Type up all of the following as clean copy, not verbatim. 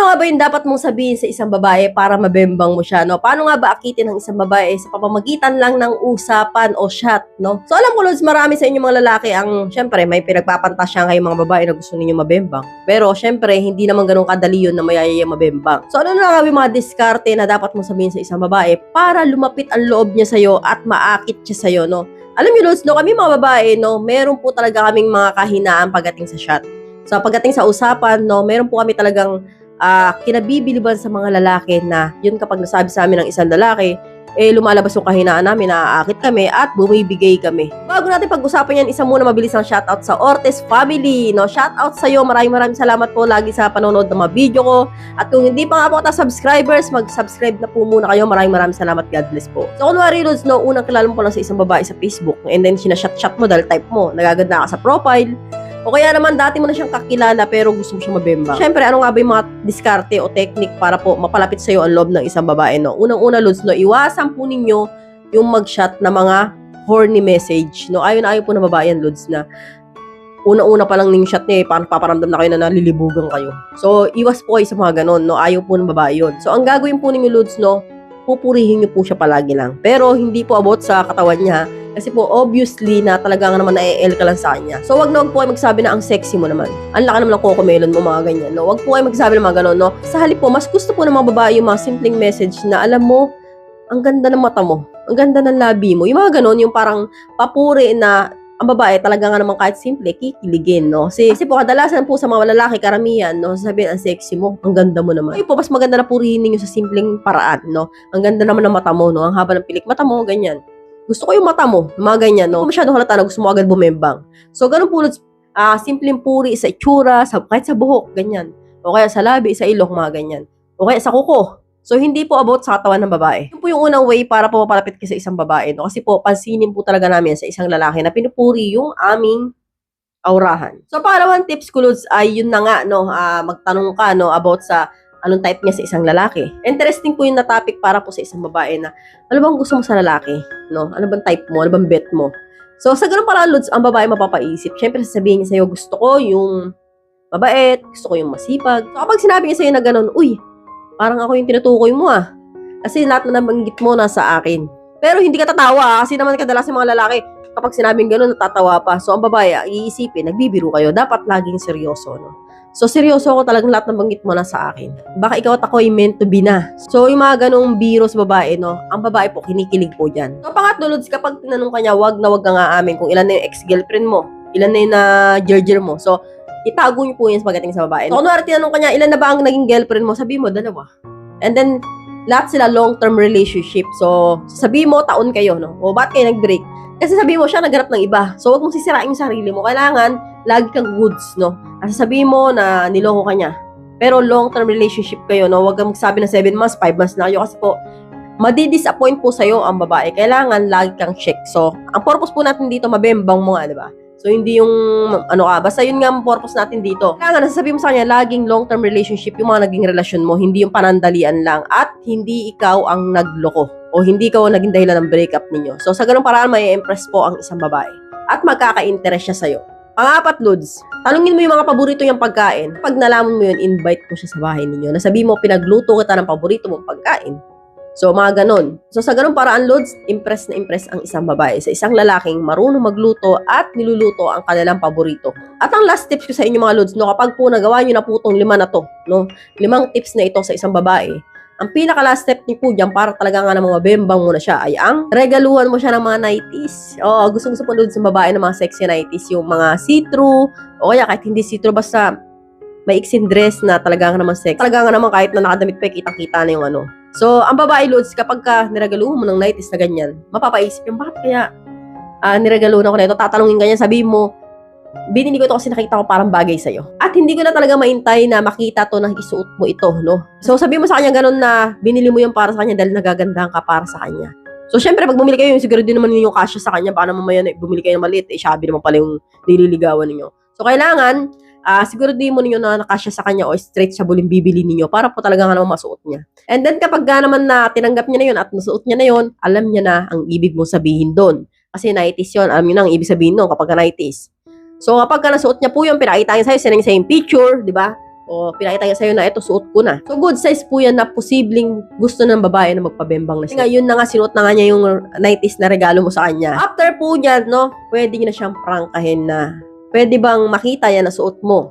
Ano nga ba yung dapat mong sabihin sa isang babae para mabembang mo siya, no? Paano nga ba akitin ng isang babae sa pamamagitan lang ng usapan o chat, no? So alam ko, Lods, marami sa inyo mga lalaki ang, syempre, may pinagpapantasya kayo mga babae na gusto ninyo mabembang. Pero, syempre, hindi naman ganun kadali yun na mayayaya mabembang. So ano na nga ba yung mga diskarte na dapat mong sabihin sa isang babae para lumapit ang loob niya sa'yo at maakit siya sa'yo, no? Alam niyo, Lods, no, kami mga babae, no, meron po talaga kaming mga kahinaan pagdating sa chat. So pagdating sa usapan, no, meron po kami talagang kinabibiliban sa mga lalaki na yun kapag nasabi sa amin ng isang lalaki, lumalabas yung kahinaan namin, naaakit kami at bumibigay kami. Bago natin pag-usapan yan, isa muna mabilis ang shoutout sa Ortiz family, no? Shoutout sa iyo, maraming salamat po lagi sa panonood ng mga video ko. At kung hindi pa nga po subscribers, mag-subscribe na po muna kayo. Maraming salamat, God bless po. So kunwari, Lods, no, unang kilala mo pa lang sa isang babae sa Facebook, and then sinashot mo dahil type mo, nagaganda ka sa profile, o kaya naman dati mo na siyang kakilala pero gusto mo siyang mabemba. Siyempre, ano nga ba yung mga diskarte o technique para po mapalapit sa iyo ang loob ng isang babae, no? Unang-una, Lods, no, iwasan po ninyo yung mag-chat na mga horny message, no? Ayaw na ayaw po na babae yan, Lods, na una-una pa lang ng chat niya, parang paparamdam na kayo na nalilibugan kayo. So, iwas po kayo sa mga ganon, no? Ayaw po ng babae yun. So, ang gagawin po ninyo, Lods, no, pupurihin niyo po siya palagi lang. Pero, hindi po about sa katawan niya, kasi po, obviously, na talagang naman na-el ka lang sa kanya. So, wag po kayo magsabi na ang sexy mo naman. Ang laki naman ng cocomelon mo, mga ganyan, no? Wag po kayo magsabi ng mga ganon, no? Sa halip po, mas gusto po ng mga babae yung mga simpleng message na, alam mo, ang ganda ng mata mo, ang ganda ng labi mo. Yung mga ganon, yung parang papuri na ang babae talaga nga naman kahit simple, kikiligin, no? Kasi po, kadalasan po sa mga lalaki, karamihan, no? Sabihin, ang sexy mo, ang ganda mo naman. Ay po, mas maganda na purihin ninyo sa simpleng paraan, no? Ang ganda naman ng mata mo, no? Ang haba ng pilik mata mo, ganyan. Gusto ko yung mata mo, mga ganyan, no? Kung masyadong halata na gusto mo agad bumembang. So, ganun po, simpleng puri sa itsura, kahit sa buhok, ganyan. O kaya sa labi, sa ilok, mga ganyan. O kaya sa kuko. So, hindi po about sa katawan ng babae. Yun po yung unang way para po mapalapit ka sa isang babae, no? Kasi po, pansinin po talaga namin sa isang lalaki na pinupuri yung aming aurahan. So, pangalawang tips ko, Lods, ay yun na nga, no? Magtanong ka, no? About sa anong type niya sa isang lalaki. Interesting po yung na topic para po sa isang babae na ano bang gusto mo sa lalaki, no? Ano bang type mo? Ano bang bet mo? So, sa ganun parang, Lods, ang babae mapapaisip. Siyempre, sasabihin niya sa'yo, gusto ko yung mabait, gusto ko yung masipag. So, kapag sinabi niya sa'yo na ganun, uy, parang ako yung tinutukoy mo, Kasi lahat na nabanggit mo nasa akin. Pero hindi ka tatawa, kasi naman kadalasan mga lalaki, kapag sinabing ganun, natatawa pa. So, ang babae, iisipin, nagbibiro kayo. Dapat laging seryoso, no? So, seryoso ako talagang lahat ng banggit mo na sa akin. Baka ikaw at ako ay meant to be na. So, yung mga ganong biro sa babae, no? Ang babae po, kinikilig po dyan. So, pangatlo, Lods, kapag tinanong ka niya, wag ka nga amin kung ilan na yung ex-girlfriend mo, ilan na yung na-jerger mo. So, itago niyo po yan sa pagdating sa babae. So, kunwari tinanong ka niya, ilan na ba ang naging girlfriend mo? Sabi mo, 2. And then, lahat sila long-term relationship. So, sabi mo, taon kayo, no? O, ba't kayo nag-break? Kasi sabi mo, siya naghanap ng iba. So, wag mong sisirain yung sarili mo. Kailangan, lagi kang goods, no? Kasi sabihin mo na niloko ka niya. Pero long-term relationship kayo, no? Huwag kang magsabi na 7 months, 5 months na kayo. Kasi po, madi-disappoint po sa'yo ang babae. Kailangan lagi kang check. So, ang purpose po natin dito, mabembang mo nga, di ba? So, hindi yung, basta yun nga ang purpose natin dito. Kailangan, nasasabihin mo sa kanya, laging long-term relationship yung mga naging relasyon mo, hindi yung panandalian lang, at hindi ikaw ang nagloko, o hindi ikaw ang naging dahilan ng breakup ninyo. So, sa ganung paraan, may impress po ang isang babae. At magkaka-interest siya sa'yo. Pangapat, Lods, tanungin mo yung mga paborito niyang pagkain. Pag nalaman mo yun, invite mo siya sa bahay ninyo. Nasabi mo, pinagluto kita ng paborito mong pagkain. So, mga ganon. So, sa ganung paraan, Lods, impress na impress ang isang babae sa isang lalaking marunong magluto at niluluto ang kanilang paborito. At ang last tips ko sa inyo, mga Lods, no, kapag po nagawa nyo na po itong 5 na to, no, 5 tips na ito sa isang babae, ang pinaka-last step niyo po dyan para talaga nga namang mabembang mo na siya ay ang regaluhan mo siya ng mga nighties. Oo, gusto po doon sa babae ng mga sexy nighties, yung mga see-through, o kaya kahit hindi see-through, basta may iksing dress na talaga nga naman sexy. Talaga nga naman kahit na nakadamit pa, kitang-kita na yung ano. So, ang babae, Lods, kapag ka niregaluhan mo ng nighties na ganyan, mapapaisip yung, bakit kaya niregaluhan ako na ito? Tatanungin ganyan, sabihin mo, binili ko ito kasi nakita ko parang bagay sa'yo. At hindi ko na talaga maintay na makita to na isuot mo ito, no? So, sabi mo sa kanya ganun na binili mo yung para sa kanya dahil nagagandahan ka para sa kanya. So, syempre, pag bumili kayo, siguro din naman yung kasya sa kanya, baka naman mamaya bumili kayo ng maliit, shabby naman pala yung nililigawan ninyo. So, kailangan, siguro din mo ninyo na nakasya sa kanya o straight siya buling bibili ninyo para po talaga nga naman masuot niya. And then, kapag naman na tinanggap niya na yun at nasuot niya na yun, alam niya na ang ibig mo sabihin doon. Kasi 90s yun, alam niyo na ang ibig sabihin doon kapag 90s. So, kapag nasuot niya po yung pinakita niya sa'yo, sinang sa yung picture, di ba? O pinakita niya sa'yo na ito, suot ko na. So, good size po yan na posibleng gusto ng babae na magpabembang na siya. Ngayon na nga, sinuot na nga niya yung 90s na regalo mo sa kanya. After po niyan, no, pwede niya na siyang prangkahin na pwede bang makita yan na suot mo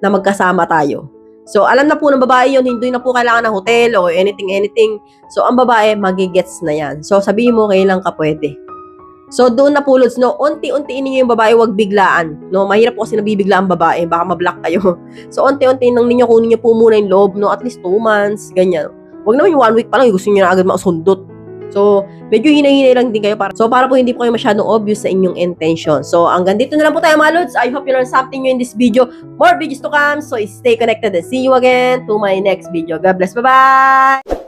na magkasama tayo. So, alam na po ng babae yun, hindi na po kailangan ng hotel o anything. So, ang babae, magigets na yan. So, sabihin mo, kailan ka pwede. So, doon na po, Lods, no, unti-untiin ninyo yung babae, wag biglaan. No, mahirap po kasi nabibigla ang babae, baka mablock kayo. So, unti-untiin nang ninyo, kunin niyo po muna yung loob, no, at least 2 months, ganyan. Wag naman yung 1 week pa lang, gusto niyo na agad mausundot. So, medyo hinay-hinay lang din kayo para po hindi po kayo masyadong obvious sa inyong intention. So, hanggang dito na lang po tayo, mga Lods. I hope you learned something new in this video. More videos to come, so stay connected and see you again to my next video. God bless, bye-bye!